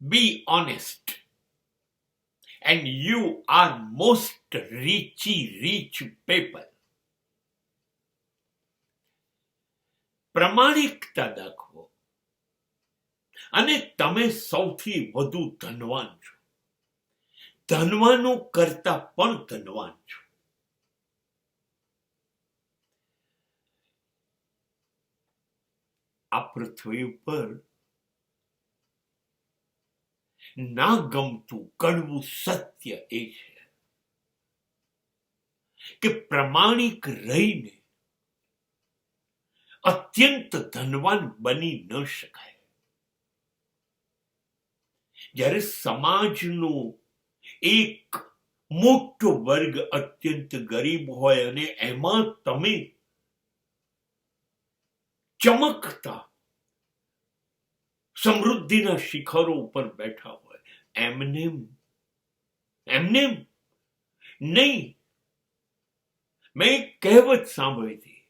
Be honest. And you are most rich people. પ્રમાણિકતા દાખવો અને તમે સૌથી વધુ ધનવાન છો. ધનવાનો કરતા પણ ધનવાન છો. આ પૃથ્વી ઉપર ના ગમતું કડવું સત્ય એ છે કે પ્રમાણિક રહીને અત્યંત ધનવાન બની ન શકાય. જ્યારે સમાજનો એક મોટો વર્ગ અત્યંત ગરીબ હોય અને એમાં તમે ચમકતા સમૃદ્ધિના શિખરો ઉપર બેઠા હોય, એમને નહીં. મેં એક કહેવત સાંભળી હતી,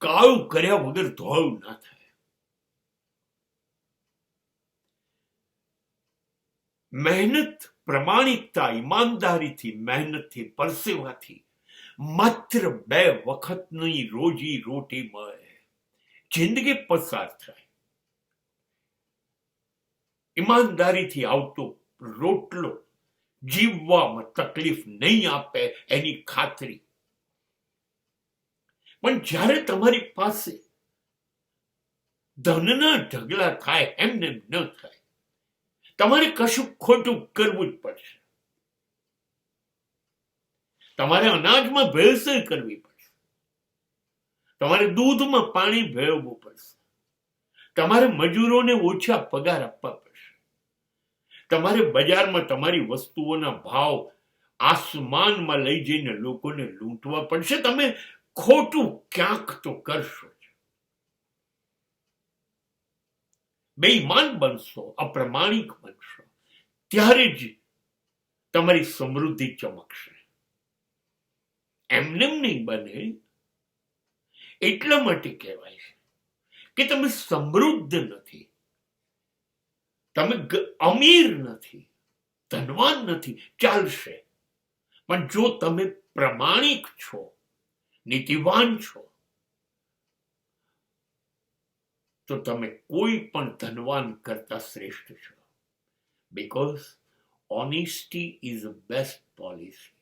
કાળું કર્યા વગર ધોળું ના થાય. મહેનત, પ્રમાણિકતા, ઈમાનદારીથી, મહેનતથી, પરસેવાથી માત્ર 2 વખતની રોજી રોટી મળે, જિંદગી પસાર થાય. ઈમાનદારીથી આવતો રોટલો જીવવામાં તકલીફ નહીં આપે એની ખાતરી. પણ જ્યારે તમારી પાસે ધનના ઢગલા થાય, એમને ન થાય. તમારે કશું ખોટું કરવું જ પડશે. તમારે અનાજમાં ભેળસેળ કરવી પડશે. તમારે દૂધમાં પાણી ભેળવવું પડશે. તમારે મજૂરોને ઓછા પગાર આપવા પડશે. તમારે બજારમાં તમારી વસ્તુઓના ભાવ આસમાનમાં લઈ જઈને લોકોને લૂંટવા પડશે. તમે ખોટું ક્યાંક તો કરશો જ. બેઈમાન બનશો, અપ્રમાણિક બનશો, ત્યારે જ તમારી સમૃદ્ધિ ચમકશે. એમને નહીં બને. એટલા માટે કહેવાય છે કે તમે સમૃદ્ધ નથી, તમે અમીર નથી, ધનવાન નથી, ચાલશે. પણ જો તમે પ્રમાણિક છો, નીતિવાન છો, તો તમે કોઈ પણ ધનવાન કરતા શ્રેષ્ઠ છો. Because honesty is the best policy.